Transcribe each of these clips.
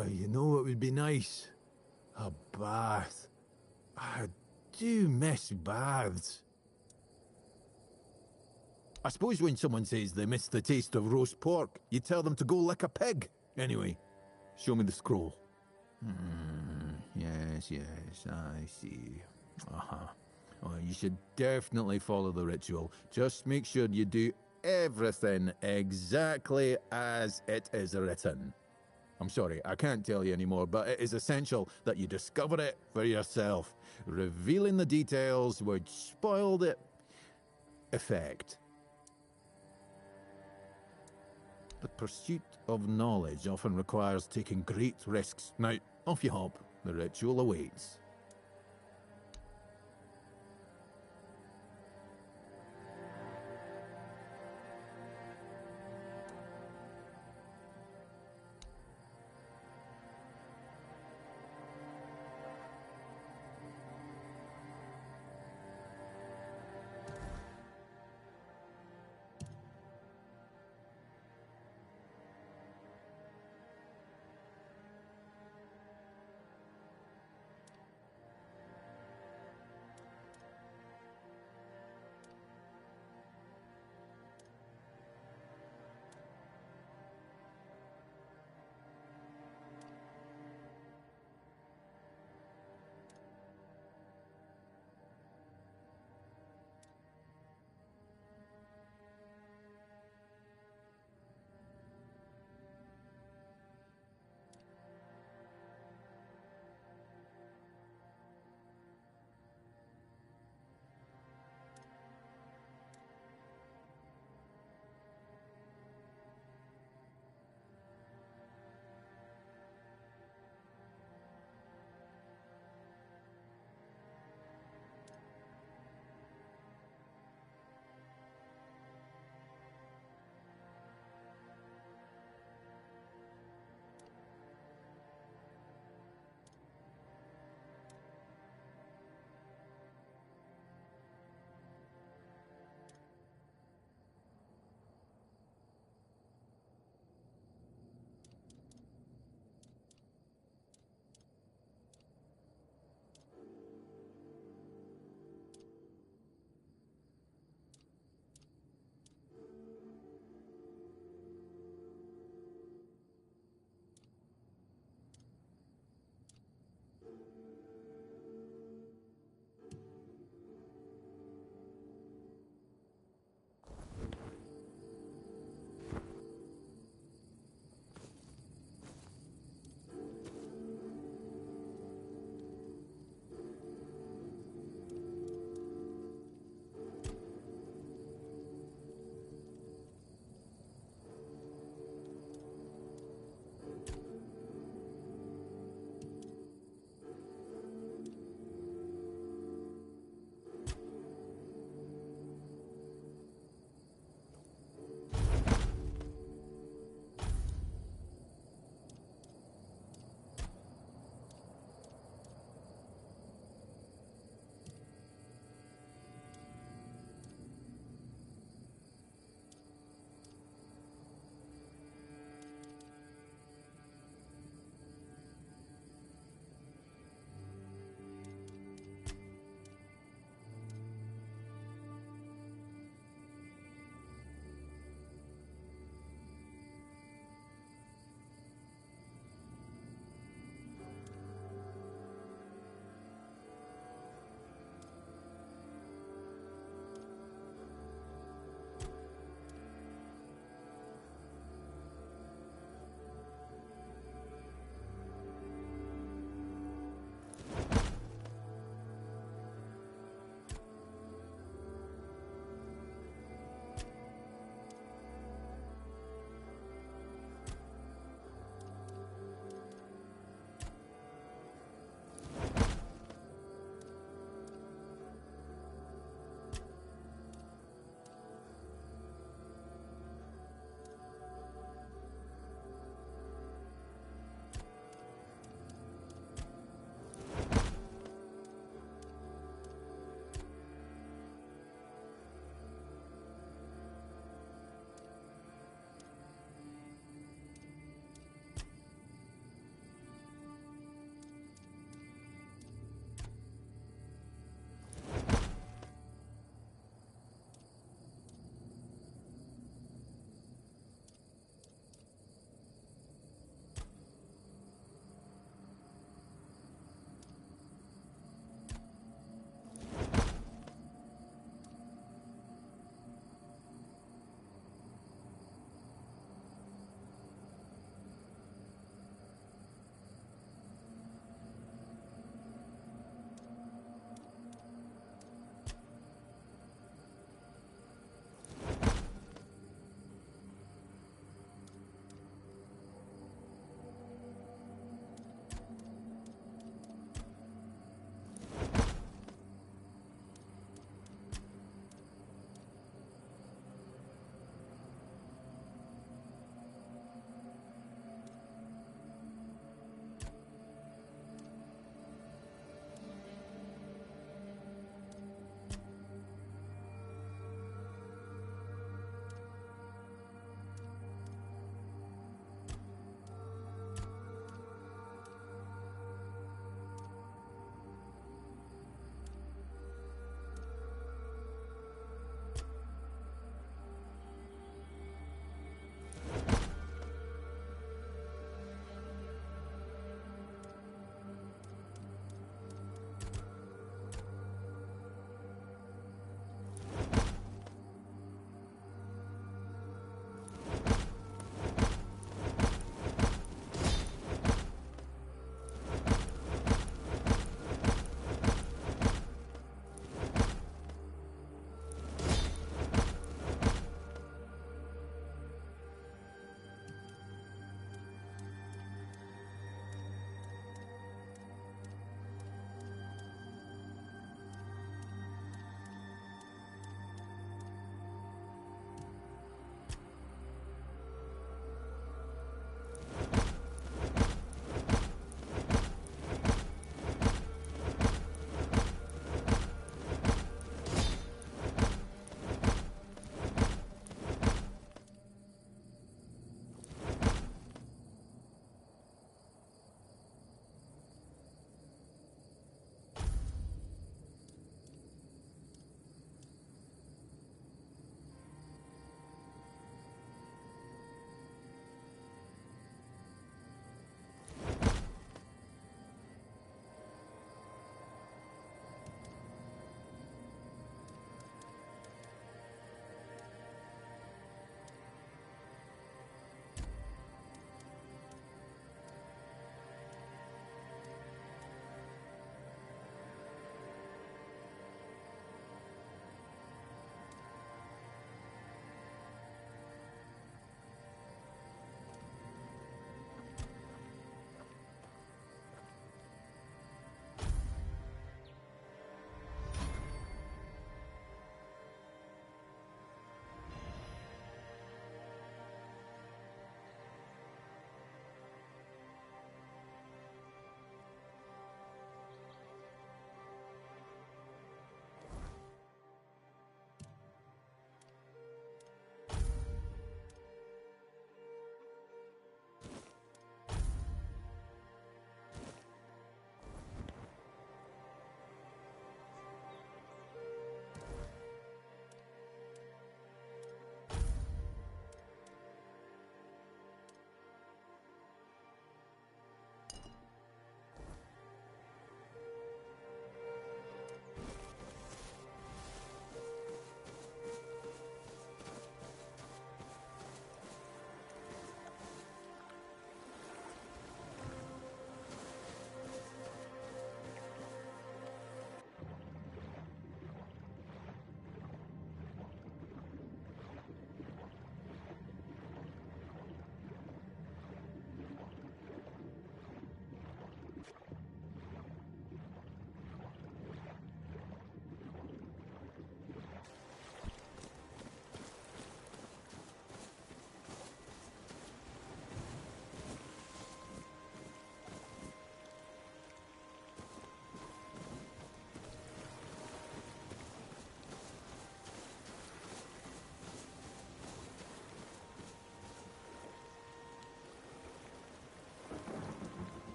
Oh, you know what would be nice? A bath. I do miss baths. I suppose when someone says they miss the taste of roast pork, you tell them to go lick a pig. Anyway, show me the scroll. Yes, I see. Well, you should definitely follow the ritual. Just make sure you do everything exactly as it is written. I'm sorry, I can't tell you anymore, but it is essential that you discover it for yourself. Revealing the details would spoil the effect. The pursuit of knowledge often requires taking great risks. Now, off you hop. The ritual awaits.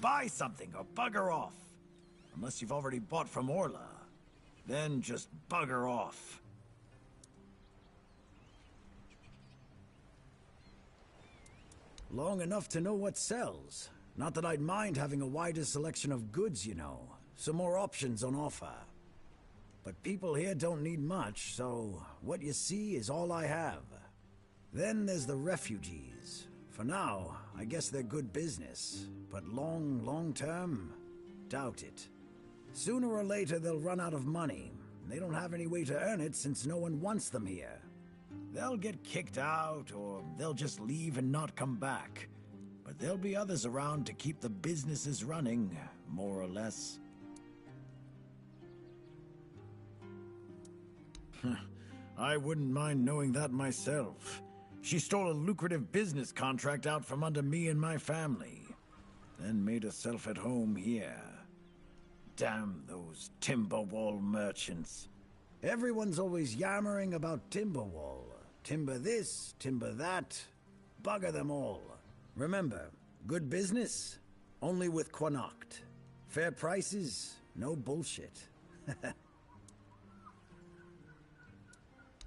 buy something or bugger off. Unless you've already bought from Orla. Then just bugger off. Long enough to know what sells. Not that I'd mind having a wider selection of goods, you know. Some more options on offer. But people here don't need much, so what you see is all I have. Then there's the refugees. For now, I guess they're good business. But long term, doubt it. Sooner or later they'll run out of money. They don't have any way to earn it since no one wants them here. They'll get kicked out, or they'll just leave and not come back. But there'll be others around to keep the businesses running, more or less. I wouldn't mind knowing that myself. She stole a lucrative business contract out from under me and my family, then made herself at home here. Damn those Timberwall merchants. Everyone's always yammering about Timberwall. Timber this, timber that. Bugger them all. Remember, good business, only with Connacht. Fair prices, no bullshit.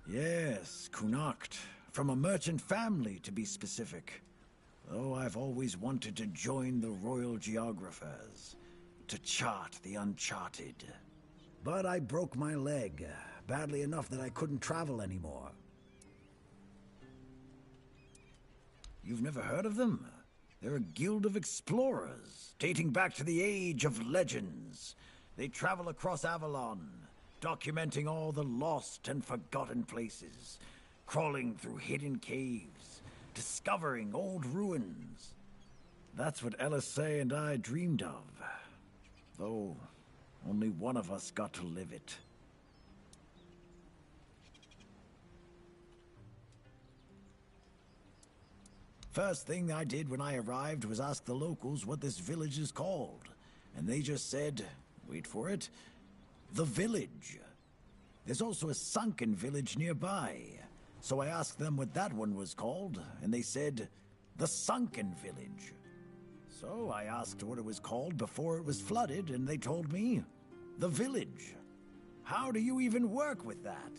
Yes, Connacht. From a merchant family, to be specific. Though I've always wanted to join the Royal Geographers. To chart the uncharted. But I broke my leg. Badly enough that I couldn't travel anymore. You've never heard of them? They're a guild of explorers, dating back to the Age of Legends. They travel across Avalon, documenting all the lost and forgotten places, crawling through hidden caves, discovering old ruins. That's what LSA and I dreamed of, though only one of us got to live it. First thing I did when I arrived was ask the locals what this village is called, and they just said, wait for it, the village. There's also a sunken village nearby, so I asked them what that one was called, and they said, the Sunken Village. So I asked what it was called before it was flooded, and they told me, the village. How do you even work with that?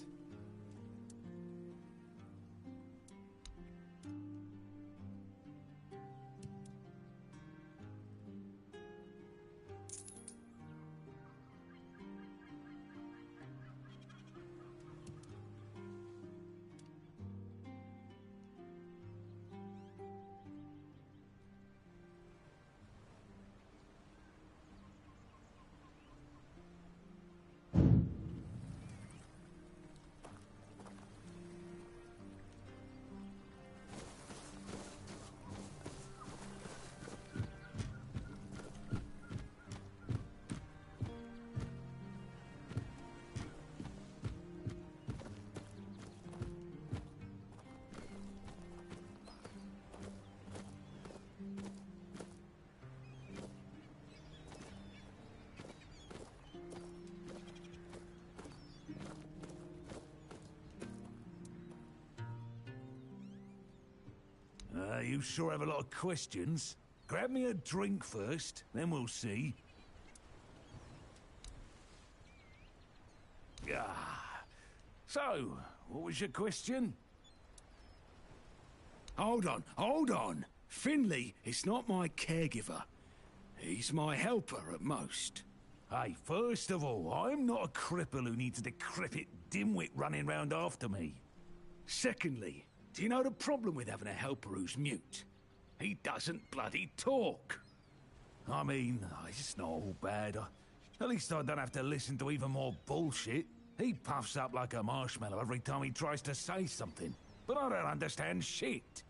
You sure have a lot of questions. Grab me a drink first, then we'll see. So, what was your question? Hold on. Finley is not my caregiver. He's my helper at most. Hey, first of all, I'm not a cripple who needs a decrepit dimwit running round after me. Secondly, do you know the problem with having a helper who's mute? He doesn't bloody talk. I mean, it's not all bad. At least I don't have to listen to even more bullshit. He puffs up like a marshmallow every time he tries to say something. But I don't understand shit.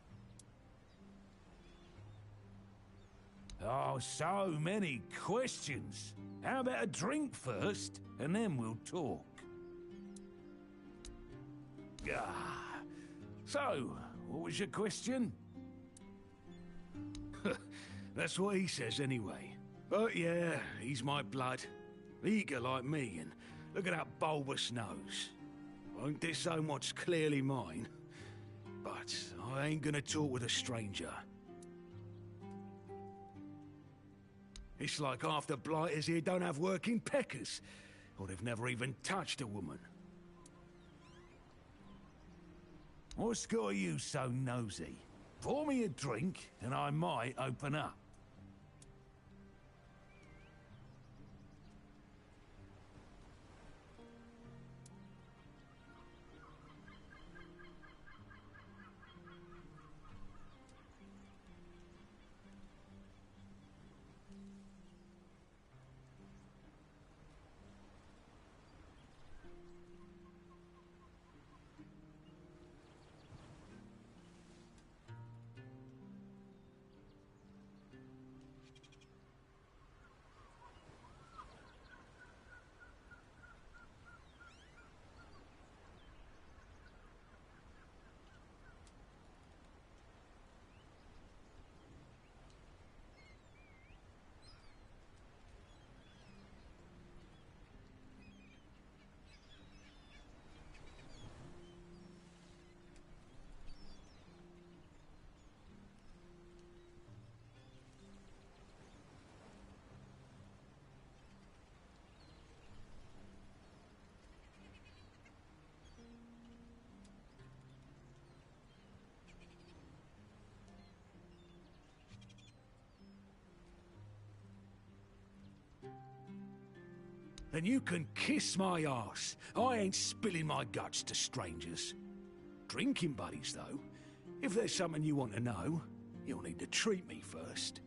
Oh, so many questions. How about a drink first, and then we'll talk? So, what was your question? That's what he says anyway. But yeah, he's my blood. Eager like me, and look at that bulbous nose. Won't disown what's clearly mine. But I ain't gonna talk with a stranger. It's like half the blighters here don't have working peckers, or they've never even touched a woman. What's got you so nosy? Pour me a drink, and I might open up. Then you can kiss my arse. I ain't spilling my guts to strangers. Drinking buddies, though. If there's something you want to know, you'll need to treat me first.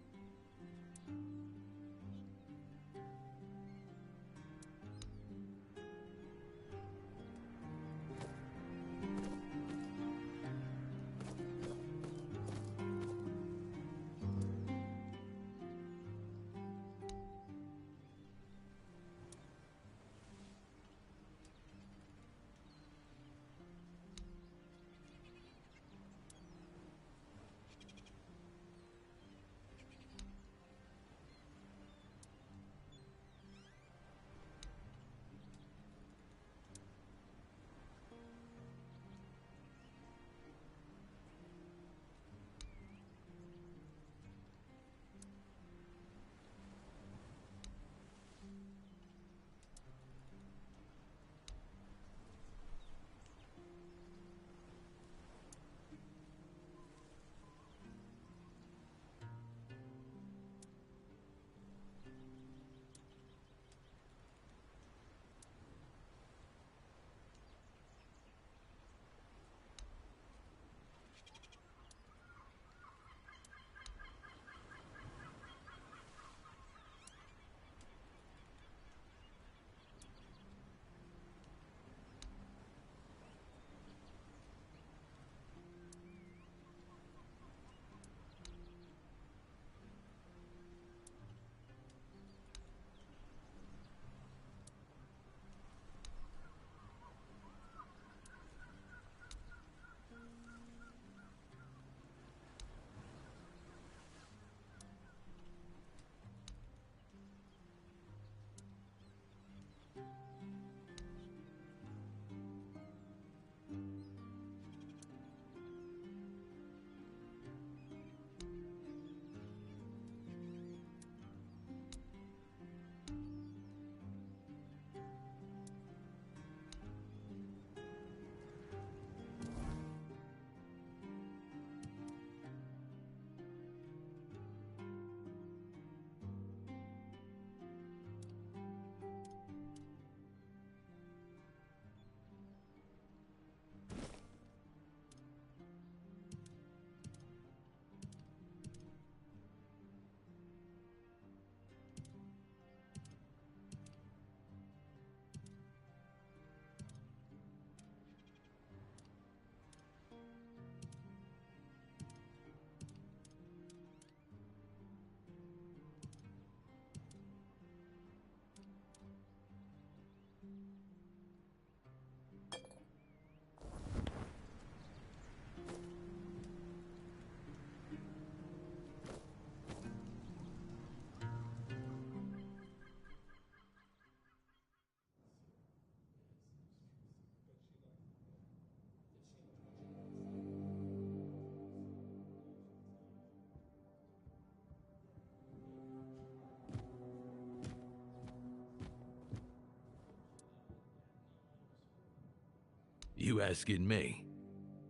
You asking me?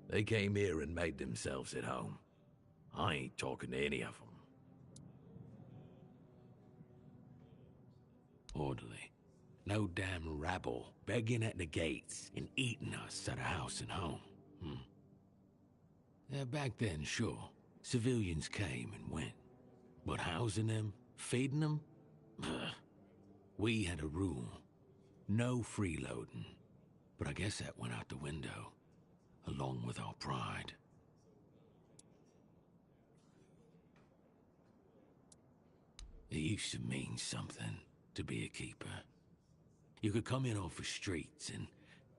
They came here and made themselves at home. I ain't talking to any of them. Orderly. No damn rabble begging at the gates and eating us at a house and home. Yeah, back then, sure. Civilians came and went. But housing them, feeding them? We had a rule. No freeloading. But I guess that went out the window, along with our pride. It used to mean something to be a keeper. You could come in off the streets and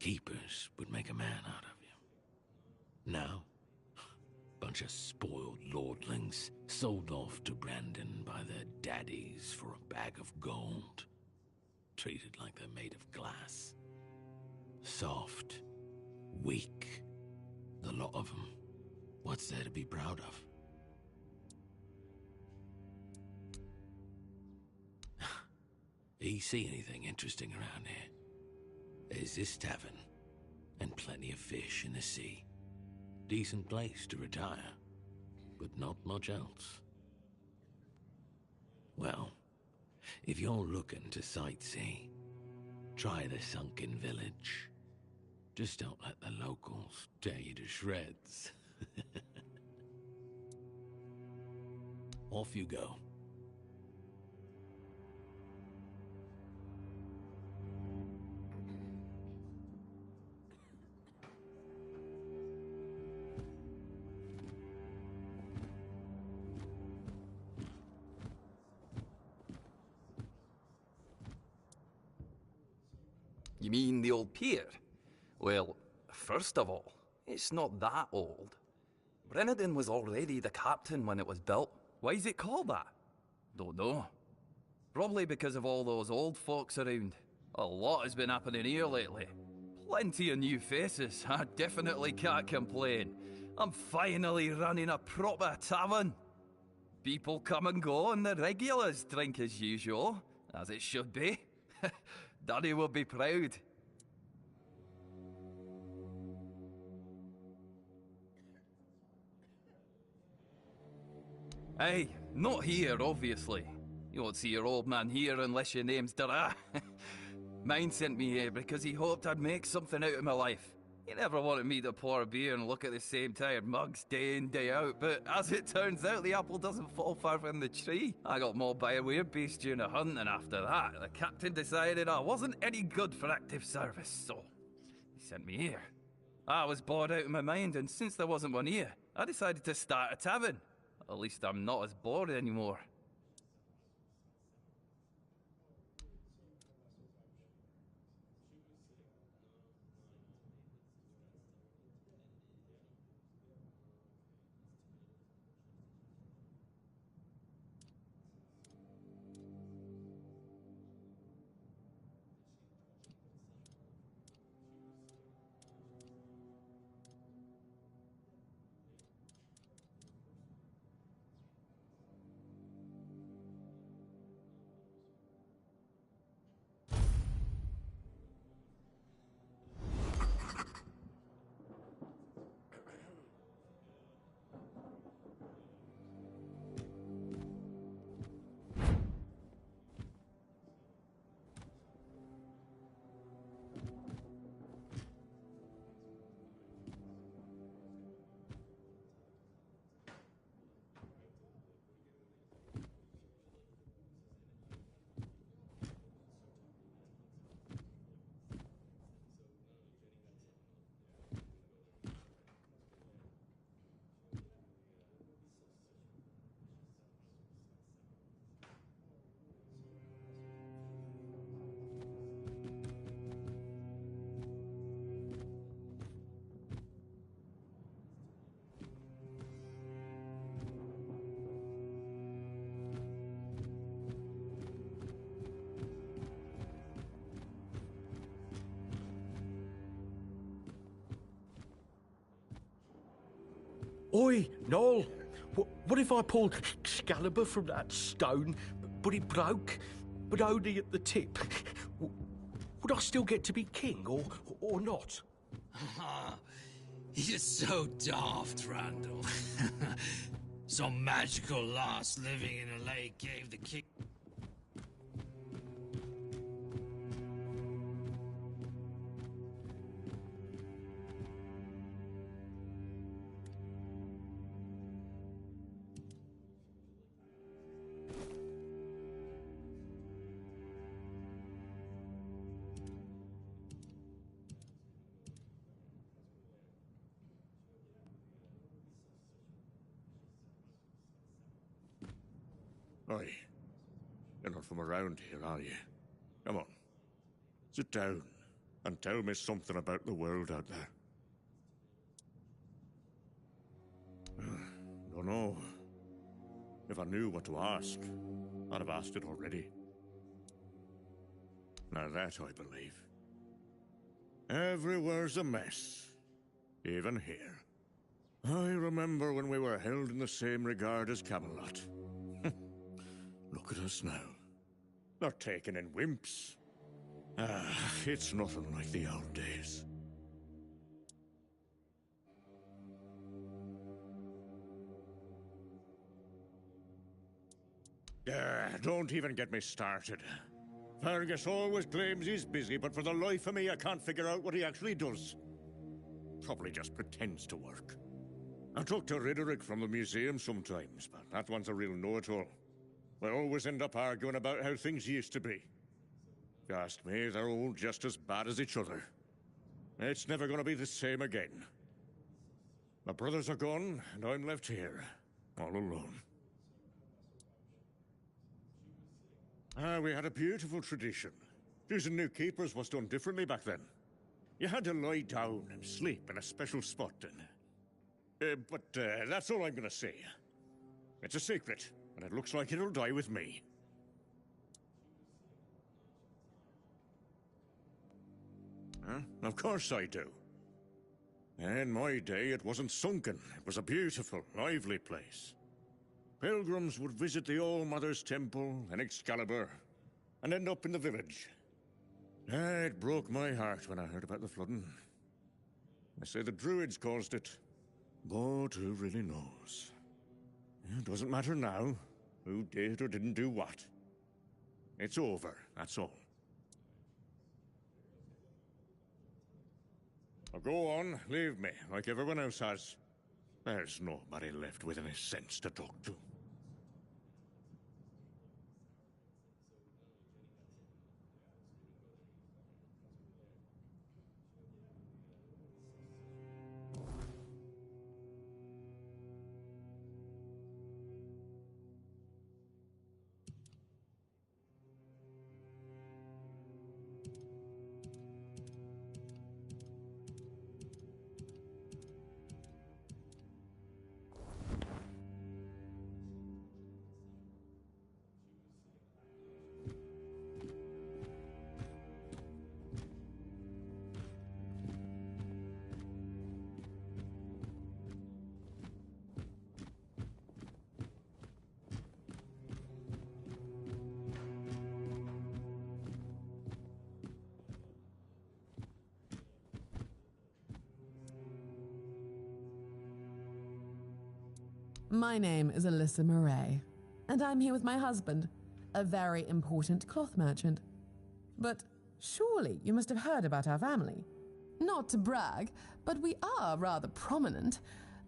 keepers would make a man out of you. Now, bunch of spoiled lordlings sold off to Brandon by their daddies for a bag of gold. Treated like they're made of glass. Soft, weak, the lot of them. What's there to be proud of? You see anything interesting around here? There's this tavern, and plenty of fish in the sea. Decent place to retire, but not much else. Well, if you're looking to sightsee, try the sunken village. Just don't let the locals tear you to shreds. Off you go. You mean the old pier? Well, first of all, it's not that old. Brennan was already the captain when it was built. Why is it called that? Don't know. Probably because of all those old folks around. A lot has been happening here lately. Plenty of new faces. I definitely can't complain. I'm finally running a proper tavern. People come and go and the regulars drink as usual, as it should be. Daddy will be proud. Hey, not here, obviously. You won't see your old man here unless your name's Dara. Mine sent me here because he hoped I'd make something out of my life. He never wanted me to pour a beer and look at the same tired mugs day in, day out, but as it turns out, the apple doesn't fall far from the tree. I got mauled by a werebeast during a hunt, and after that, the captain decided I wasn't any good for active service, so he sent me here. I was bored out of my mind, and since there wasn't one here, I decided to start a tavern. At least I'm not as bored anymore. Oi, Noel! What if I pulled Excalibur from that stone, but it broke, but only at the tip? Would I still get to be king, or not? You're so daft, Randall. Some magical lass living in a lake gave the king... Oi, you're not from around here, are you? Come on, sit down and tell me something about the world out there. Don't know. If I knew what to ask, I'd have asked it already. Now that I believe. Everywhere's a mess, even here. I remember when we were held in the same regard as Camelot. Look at us now. They're taken in wimps. It's nothing like the old days. Don't even get me started. Fergus always claims he's busy, but for the life of me, I can't figure out what he actually does. Probably just pretends to work. I talk to Riderick from the museum sometimes, but that one's a real know-it-all. We always end up arguing about how things used to be. If you ask me, they're all just as bad as each other. It's never going to be the same again. My brothers are gone, and I'm left here, all alone. We had a beautiful tradition. Choosing new keepers was done differently back then. You had to lie down and sleep in a special spot, but that's all I'm going to say. It's a secret, and it looks like it'll die with me. Huh? Of course I do. In my day, it wasn't sunken. It was a beautiful, lively place. Pilgrims would visit the All-Mother's Temple and Excalibur, and end up in the village. It broke my heart when I heard about the flooding. They say the Druids caused it, but who really knows? It doesn't matter now, who did or didn't do what. It's over, that's all. Now go on, leave me, like everyone else has. There's nobody left with any sense to talk to. My name is Alyssa Murray, and I'm here with my husband, a very important cloth merchant. But surely you must have heard about our family. Not to brag, but we are rather prominent.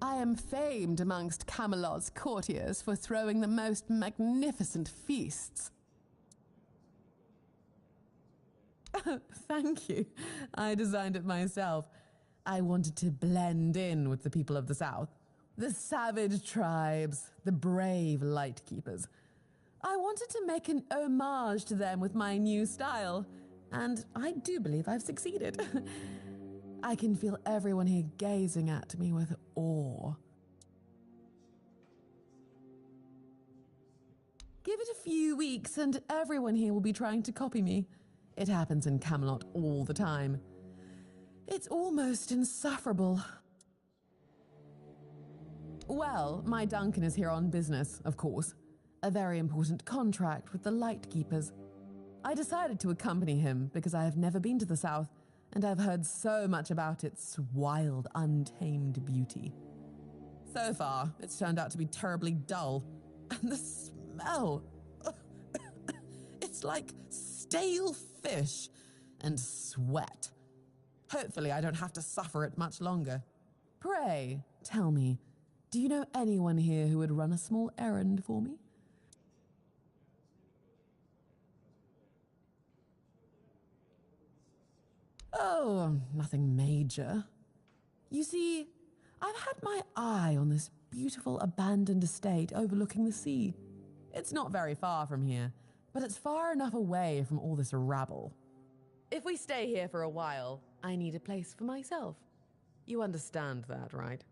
I am famed amongst Camelot's courtiers for throwing the most magnificent feasts. Thank you. I designed it myself. I wanted to blend in with the people of the South. The savage tribes, the brave lightkeepers. I wanted to make an homage to them with my new style, and I do believe I've succeeded. I can feel everyone here gazing at me with awe. Give it a few weeks and everyone here will be trying to copy me. It happens in Camelot all the time. It's almost insufferable. Well, my Duncan is here on business, of course. A very important contract with the Lightkeepers. I decided to accompany him because I have never been to the South, and I've heard so much about its wild, untamed beauty. So far, it's turned out to be terribly dull. And the smell... it's like stale fish and sweat. Hopefully, I don't have to suffer it much longer. Pray, tell me, do you know anyone here who would run a small errand for me? Oh, nothing major. You see, I've had my eye on this beautiful abandoned estate overlooking the sea. It's not very far from here, but it's far enough away from all this rabble. If we stay here for a while, I need a place for myself. You understand that, right?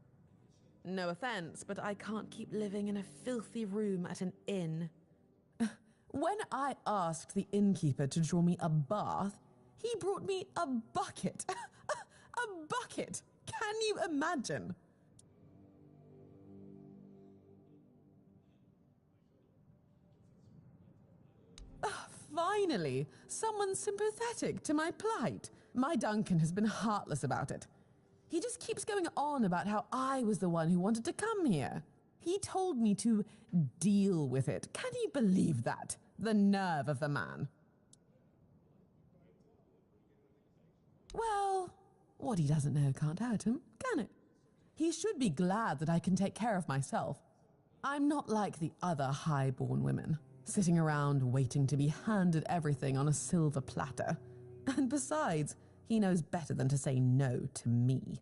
No offense, but I can't keep living in a filthy room at an inn. When I asked the innkeeper to draw me a bath, he brought me a bucket. A bucket! Can you imagine? Finally, someone sympathetic to my plight. My Duncan has been heartless about it. He just keeps going on about how I was the one who wanted to come here. He told me to deal with it. Can you believe that? The nerve of the man. Well, what he doesn't know can't hurt him, can it? He should be glad that I can take care of myself. I'm not like the other high-born women, sitting around waiting to be handed everything on a silver platter. And besides, he knows better than to say no to me.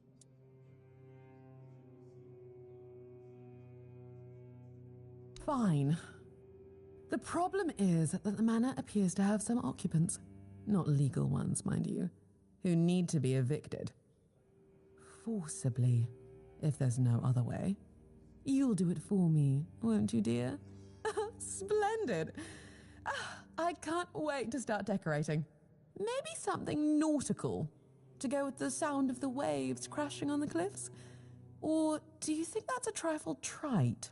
Fine. The problem is that the manor appears to have some occupants, not legal ones, mind you, who need to be evicted. Forcibly, if there's no other way. You'll do it for me, won't you, dear? Splendid. I can't wait to start decorating. Maybe something nautical, to go with the sound of the waves crashing on the cliffs? Or do you think that's a trifle trite?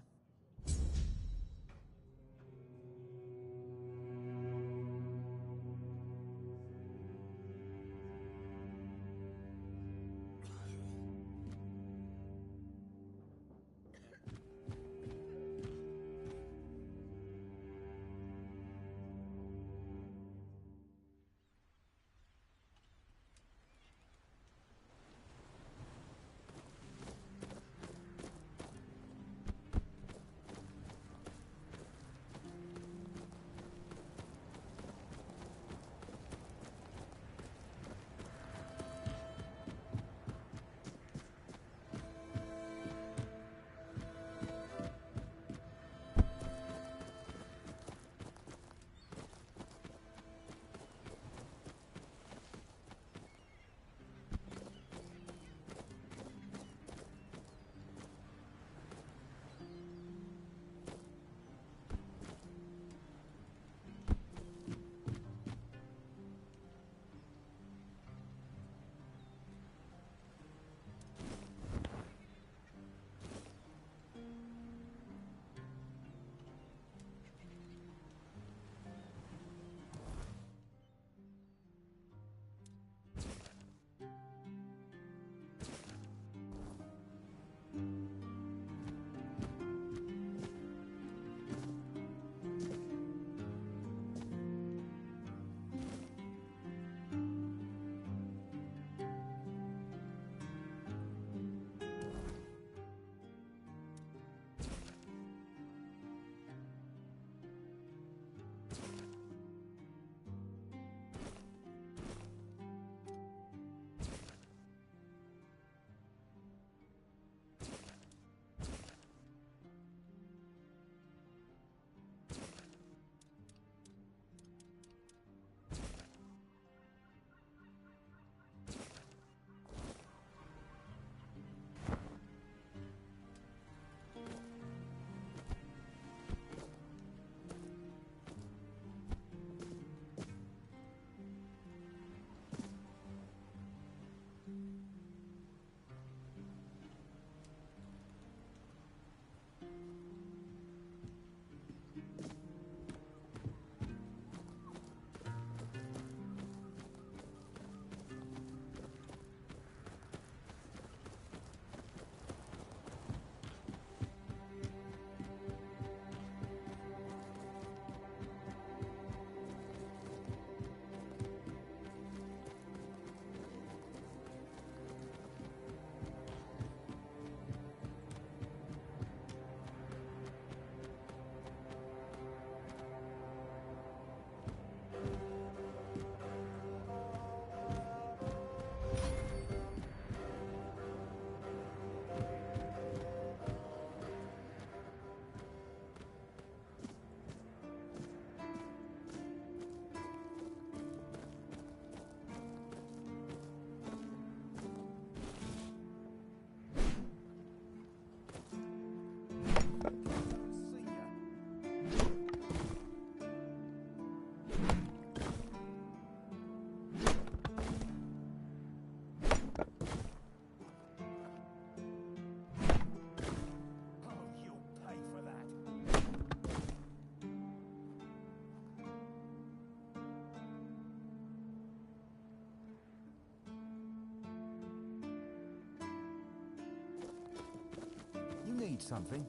need something?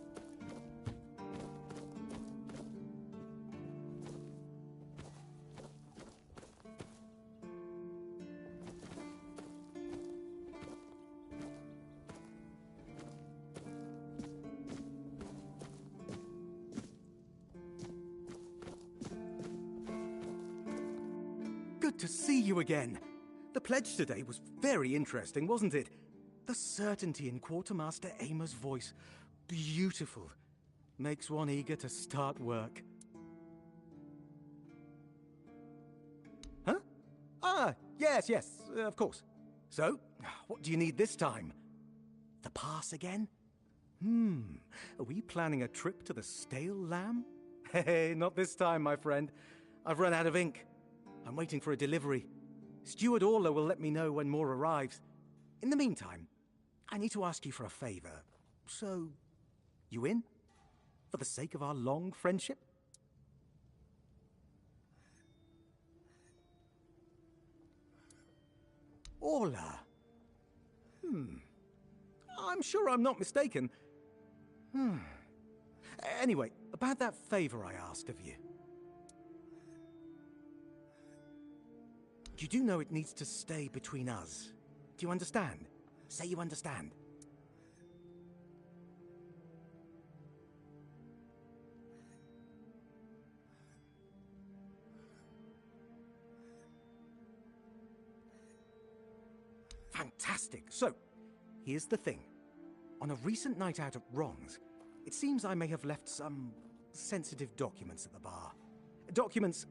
Good to see you again. The pledge today was very interesting, wasn't it? The certainty in Quartermaster Aymer's voice. Beautiful. Makes one eager to start work. Huh? Ah, yes, of course. So, what do you need this time? The pass again? Are we planning a trip to the Stale Lamb? Hey, not this time, my friend. I've run out of ink. I'm waiting for a delivery. Steward Orla will let me know when more arrives. In the meantime, I need to ask you for a favor. So, you in? For the sake of our long friendship? Orla. I'm sure I'm not mistaken. Anyway, about that favor I asked of you. You do know it needs to stay between us. Do you understand? Say you understand. Fantastic. So, here's the thing. On a recent night out at Wrong's, it seems I may have left some sensitive documents at the bar. Documents,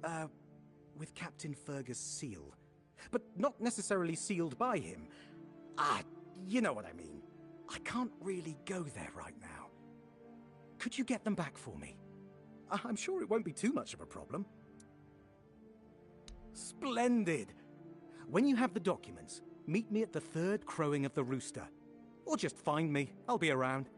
with Captain Fergus' seal. But not necessarily sealed by him. You know what I mean. I can't really go there right now. Could you get them back for me? I'm sure it won't be too much of a problem. Splendid! When you have the documents, meet me at the third crowing of the rooster. Or just find me. I'll be around.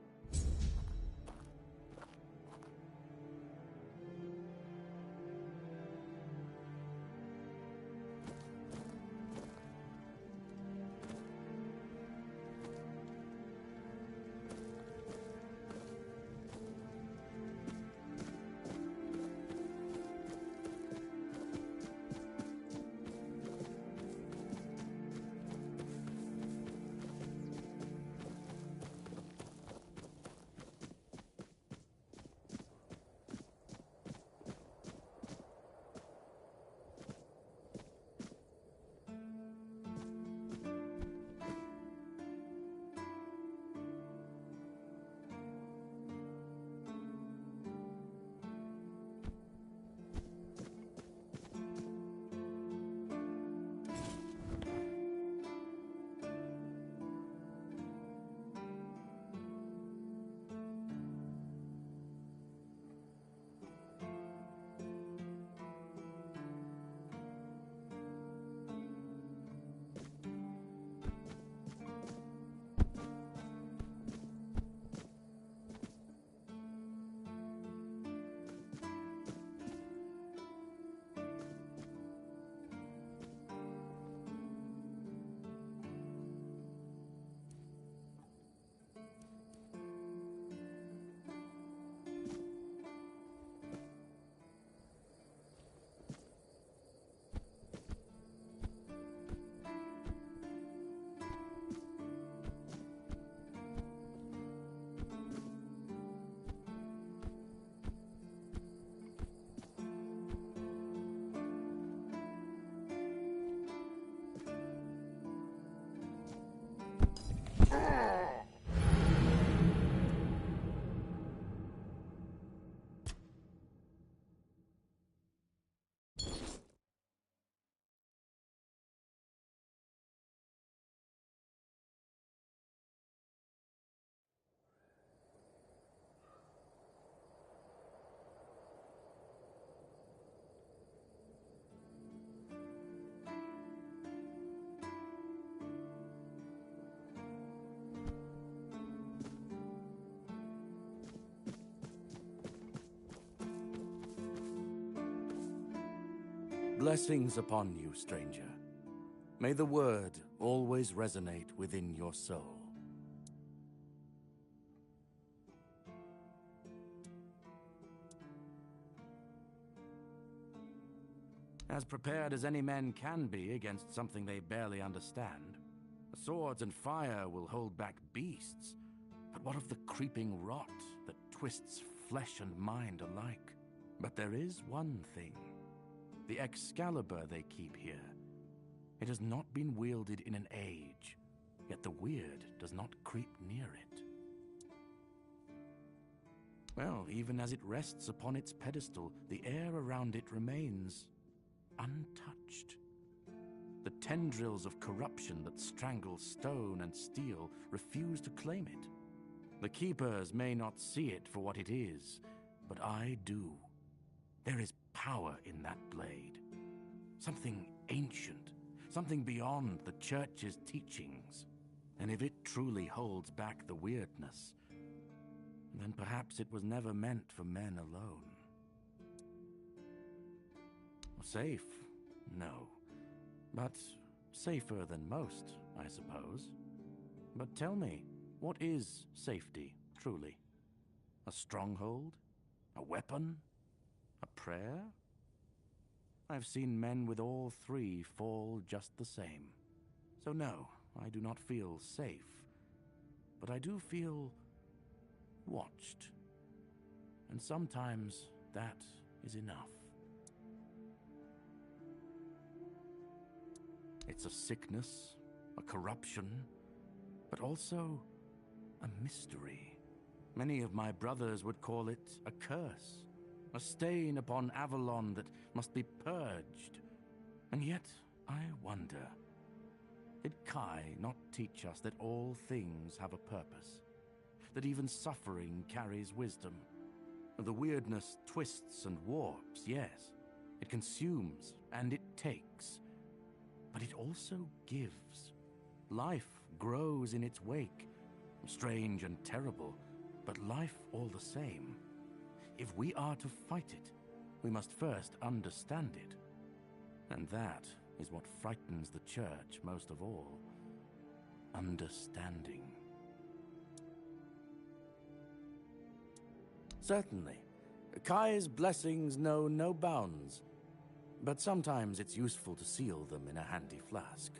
Blessings upon you, stranger. May the word always resonate within your soul. As prepared as any men can be against something they barely understand. Swords and fire will hold back beasts, but what of the creeping rot that twists flesh and mind alike? But there is one thing. The Excalibur they keep here. It has not been wielded in an age, yet the weird does not creep near it. Well, even as it rests upon its pedestal, the air around it remains untouched. The tendrils of corruption that strangle stone and steel refuse to claim it. The Keepers may not see it for what it is, but I do. There is power in that blade. Something ancient, something beyond the Church's teachings. And if it truly holds back the weirdness, then perhaps it was never meant for men alone. Safe? No. But safer than most, I suppose. But tell me, what is safety, truly? A stronghold? A weapon? A prayer? I've seen men with all three fall just the same. So no, I do not feel safe. But I do feel watched. And sometimes that is enough. It's a sickness, a corruption, but also a mystery. Many of my brothers would call it a curse, a stain upon Avalon that must be purged. And yet, I wonder, did Kai not teach us that all things have a purpose? That even suffering carries wisdom? The weirdness twists and warps, yes. It consumes and it takes. But it also gives. Life grows in its wake. Strange and terrible, but life all the same. If we are to fight it, we must first understand it. And that is what frightens the Church most of all. Understanding. Certainly. Kai's blessings know no bounds. But sometimes it's useful to seal them in a handy flask.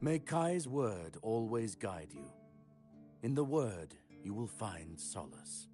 May Kai's word always guide you. In the word, you will find solace.